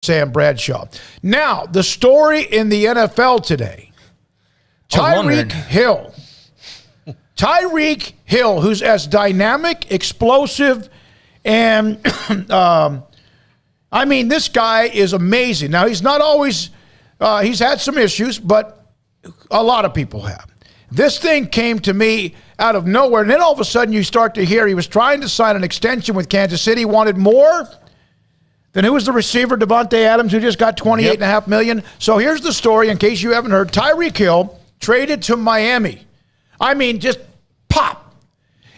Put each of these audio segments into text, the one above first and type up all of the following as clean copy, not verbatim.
Sam Bradshaw. Now, the story in the NFL today. Tyreek Hill. Tyreek Hill, who's as dynamic, explosive, and I mean, this guy is amazing. Now, he's not always, he's had some issues, but a lot of people have. This thing came to me out of nowhere, and then all of a sudden you start to hear he was trying to sign an extension with Kansas City, wanted more. Then who was the receiver, Devontae Adams, who just got $28.5 million? So here's the story, in case you haven't heard. Tyreek Hill traded to Miami. I mean, just pop.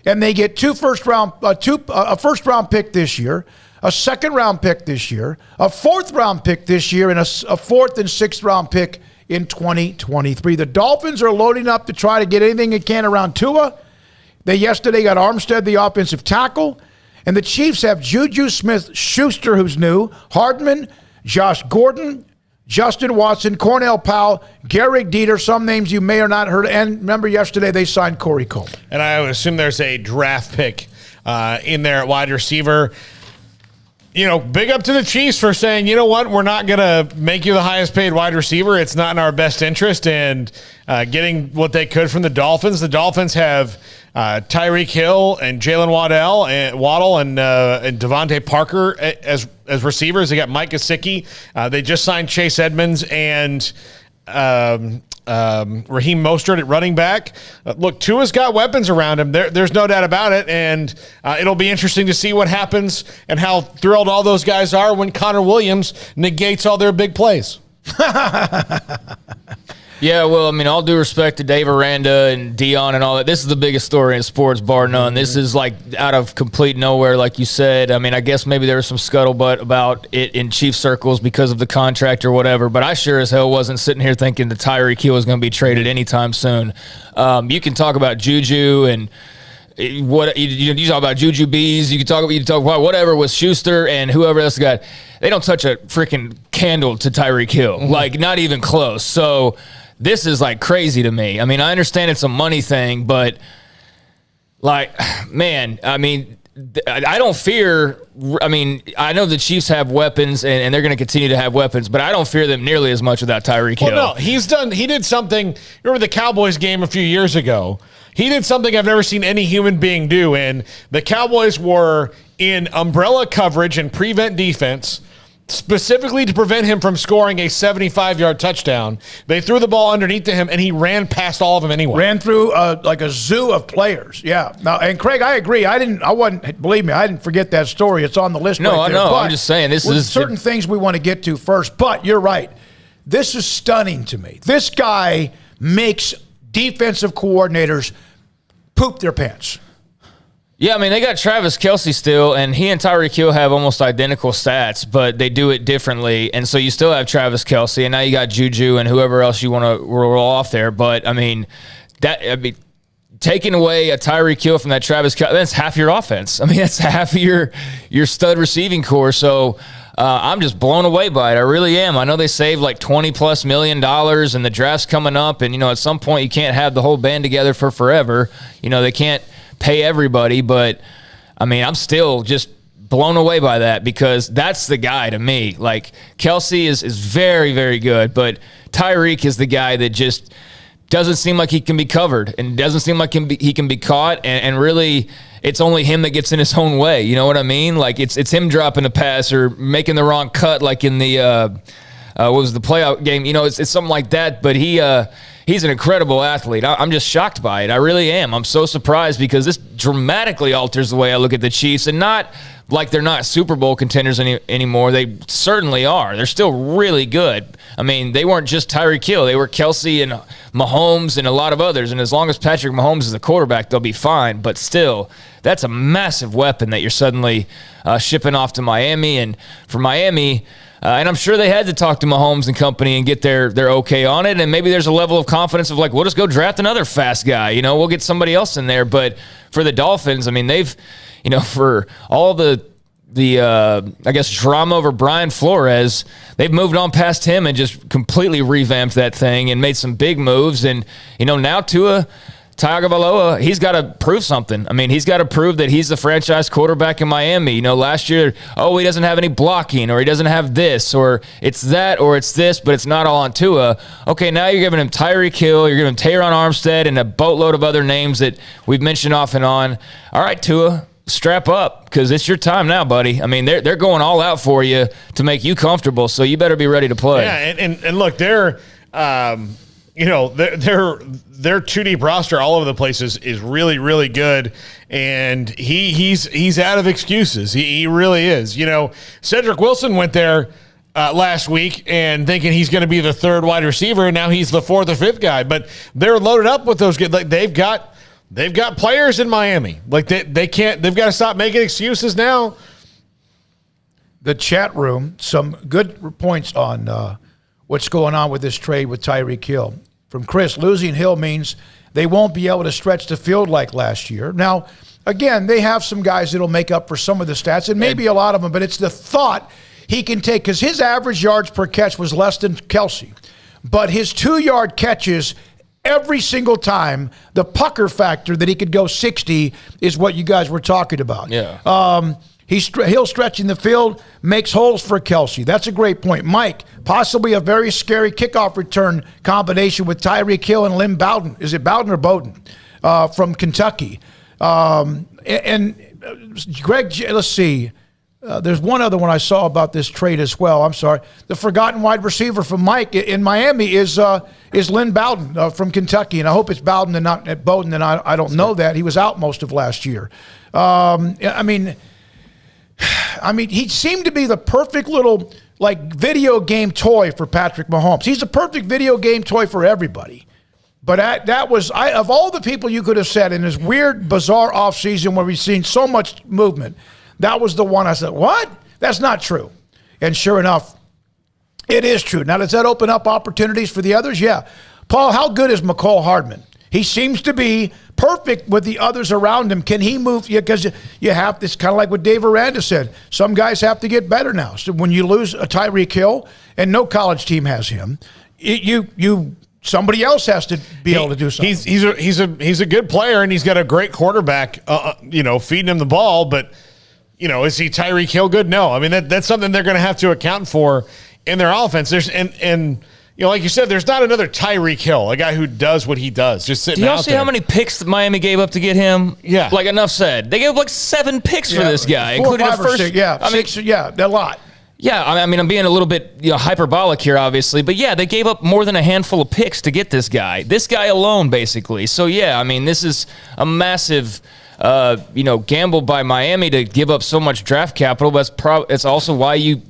And they get a first-round pick this year, a second-round pick this year, a fourth-round pick this year, and a fourth and sixth-round pick in 2023. The Dolphins are loading up to try to get anything they can around Tua. They yesterday got Armstead, the offensive tackle. And the Chiefs have Juju Smith-Schuster, who's new, Hardman, Josh Gordon, Justin Watson, Cornell Powell, Garrick Dieter, some names you may or not heard. And remember, yesterday they signed Corey Coleman. And I would assume there's a draft pick in there at wide receiver. You know, big up to the Chiefs for saying, you know what, we're not going to make you the highest paid wide receiver. It's not in our best interest. And getting what they could from the Dolphins. The Dolphins have Tyreek Hill and Jalen Waddle and Devontae Parker as receivers. They got Mike Gesicki. They just signed Chase Edmonds and Raheem Mostert at running back. Look, Tua's got weapons around him. There's no doubt about it, and it'll be interesting to see what happens and how thrilled all those guys are when Connor Williams negates all their big plays. Yeah, well, I mean, all due respect to Dave Aranda and Dion and all that, this is the biggest story in sports, bar none. This is like out of complete nowhere, like you said. I mean, I guess maybe there was some scuttlebutt about it in Chief circles because of the contract or whatever, but I sure as hell wasn't sitting here thinking that Tyreek Hill was going to be traded anytime soon. You can talk about Juju and what you talk about Juju Bees. You can talk about whatever with Schuster and whoever else got. They don't touch a freaking candle to Tyreek Hill, like not even close. So this is like crazy to me. I mean, I understand it's a money thing, but like, man, I mean, I don't fear. I mean, I know the Chiefs have weapons and they're going to continue to have weapons, but I don't fear them nearly as much without Tyreek Hill. Well, no, he did something. Remember the Cowboys game a few years ago? He did something I've never seen any human being do. And the Cowboys were in umbrella coverage and prevent defense, specifically to prevent him from scoring a 75-yard touchdown. They threw the ball underneath to him, and he ran past all of them anyway. Ran through like a zoo of players. Yeah. Now, and Craig, I agree. Believe me, I didn't forget that story. It's on the list. No, right there. I know. But I'm just saying this is certain things we want to get to first. But you're right. This is stunning to me. This guy makes defensive coordinators poop their pants. Yeah, I mean, they got Travis Kelce still, and he and Tyreek Hill have almost identical stats, but they do it differently. And so you still have Travis Kelce, and now you got Juju and whoever else you want to roll off there. But, I mean, taking away a Tyreek Hill from that Travis Kelce, that's half your offense. I mean, that's half of your stud receiving core. So I'm just blown away by it. I really am. I know they saved like $20+ million, and the draft's coming up. And, you know, at some point you can't have the whole band together for forever. You know, they can't pay everybody, but I mean, I'm still just blown away by that because that's the guy to me. Like, Kelce is very, very good, but Tyreek is the guy that just doesn't seem like he can be covered and doesn't seem like he can be caught, and really it's only him that gets in his own way. You know what I mean? Like, it's him dropping a pass or making the wrong cut, like in the what was the playoff game? You know, it's something like that, but he's an incredible athlete. I'm just shocked by it. I really am. I'm so surprised because this dramatically alters the way I look at the Chiefs, and not like they're not Super Bowl contenders anymore. They certainly are. They're still really good. I mean, they weren't just Tyreek Hill. They were Kelce and Mahomes and a lot of others, and as long as Patrick Mahomes is the quarterback, they'll be fine. But still, that's a massive weapon that you're suddenly shipping off to Miami. And for Miami, and I'm sure they had to talk to Mahomes and company and get their okay on it. And maybe there's a level of confidence of like, we'll just go draft another fast guy. You know, we'll get somebody else in there. But for the Dolphins, I mean, they've, you know, for all the I guess drama over Brian Flores, they've moved on past him and just completely revamped that thing and made some big moves. And, you know, now Tua Tagovailoa, he's got to prove something. I mean, he's got to prove that he's the franchise quarterback in Miami. You know, last year, he doesn't have any blocking, or he doesn't have this, or it's that, or it's this, but it's not all on Tua. Okay, now you're giving him Tyreek Hill, you're giving him Teron Armstead, and a boatload of other names that we've mentioned off and on. All right, Tua, strap up, because it's your time now, buddy. I mean, they're going all out for you to make you comfortable, so you better be ready to play. Yeah, and look, they're their two deep roster all over the place is really, really good, and he's out of excuses. He really is. You know, Cedric Wilson went there last week and thinking he's going to be the third wide receiver, and now he's the fourth or fifth guy. But they're loaded up with those good. Like they've got players in Miami. Like they can't. They've got to stop making excuses now. The chat room, some good points on what's going on with this trade with Tyreek Hill. From Chris, losing Hill means they won't be able to stretch the field like last year. Now, again, they have some guys that'll make up for some of the stats, and maybe a lot of them, but it's the thought he can take, because his average yards per catch was less than Kelsey. But his 2-yard catches every single time, the pucker factor that he could go 60 is what you guys were talking about. Yeah. Hill stretching the field makes holes for Kelsey. That's a great point. Mike, possibly a very scary kickoff return combination with Tyreek Hill and Lynn Bowden. Is it Bowden or Bowden from Kentucky? And Greg, let's see. There's one other one I saw about this trade as well. I'm sorry. The forgotten wide receiver from Mike in Miami is Lynn Bowden from Kentucky, and I hope it's Bowden and not Bowden, and I don't know that. He was out most of last year. I mean, he seemed to be the perfect little video game toy for Patrick Mahomes. He's a perfect video game toy for everybody. But that was, of all the people you could have said in this weird, bizarre offseason where we've seen so much movement, that was the one I said, what? That's not true. And sure enough, it is true. Now, does that open up opportunities for the others? Yeah. Paul, how good is McCall Hardman? He seems to be perfect with the others around him. Can he move? Because you have this, kind of like what Dave Aranda said. Some guys have to get better now. So when you lose a Tyreek Hill, and no college team has him, somebody else has to be able to do something. He's a good player, and he's got a great quarterback. Feeding him the ball, but is he Tyreek Hill good? No. I mean that's something they're going to have to account for in their offense. There's like you said, there's not another Tyreek Hill, a guy who does what he does, just sitting out there. Do y'all see how many picks that Miami gave up to get him? Yeah. Like, enough said. They gave up 7 picks for this guy, 4, including 5, the first. 6, a lot. Yeah, I mean, I'm being a little bit hyperbolic here, obviously, but yeah, they gave up more than a handful of picks to get this guy. This guy alone, basically. So yeah, I mean, this is a massive gamble by Miami to give up so much draft capital, but it's also why you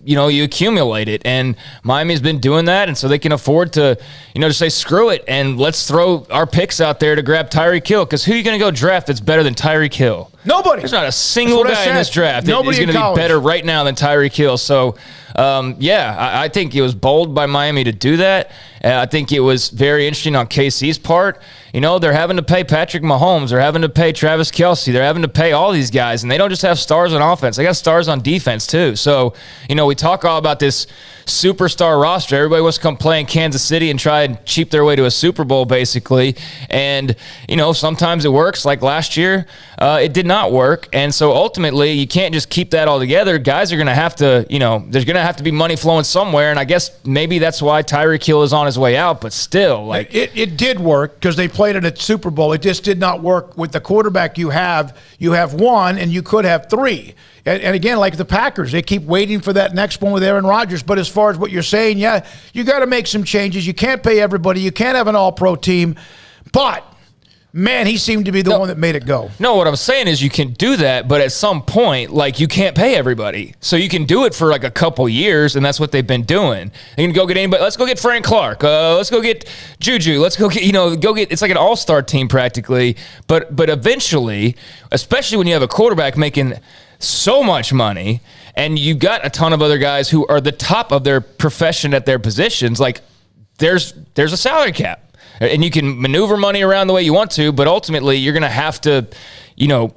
accumulate it. And Miami's been doing that, and so they can afford to, to say, screw it, and let's throw our picks out there to grab Tyreek Hill, because who are you going to go draft that's better than Tyreek Hill? Nobody. There's not a single guy in this draft that is going to be better right now than Tyreek Hill. So, I think it was bold by Miami to do that. I think it was very interesting on KC's part. They're having to pay Patrick Mahomes. They're having to pay Travis Kelce. They're having to pay all these guys, and they don't just have stars on offense. They got stars on defense, too. So, we talk all about this superstar roster. Everybody wants to come play in Kansas City and try and cheap their way to a Super Bowl, basically. And, sometimes it works. Like last year, it did not work. And so, ultimately, you can't just keep that all together. Guys are going to have to, there's going to have to be money flowing somewhere. And I guess maybe that's why Tyreek Hill is on his way out. But still, it did work because they played it at Super Bowl. It just did not work with the quarterback you have. You have one, and you could have 3. And again, like the Packers, they keep waiting for that next one with Aaron Rodgers. But as far as what you're saying, yeah, you got to make some changes. You can't pay everybody. You can't have an all-pro team. But, man, he seemed to be the one that made it go. No, what I'm saying is you can do that, but at some point, you can't pay everybody. So you can do it for a couple years, and that's what they've been doing. You can go get anybody. Let's go get Frank Clark. Let's go get Juju. Let's go get, it's like an all-star team practically. But eventually, especially when you have a quarterback making so much money, and you got a ton of other guys who are the top of their profession at their positions, there's a salary cap. And you can maneuver money around the way you want to, but ultimately you're going to have to,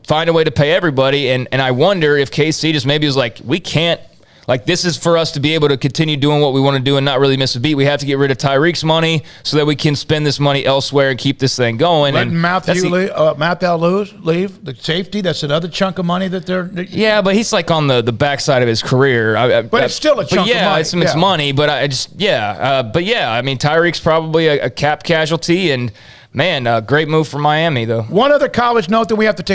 find a way to pay everybody. And I wonder if KC just maybe was like, we can't Like, this is for us to be able to continue doing what we want to do and not really miss a beat. We have to get rid of Tyreek's money so that we can spend this money elsewhere and keep this thing going. Letting Matthew leave, the safety. That's another chunk of money that they're. Yeah, but he's like on the backside of his career. But it's still a chunk of money. It's money. But I mean, Tyreek's probably a cap casualty, and man, great move for Miami though. One other college note that we have to take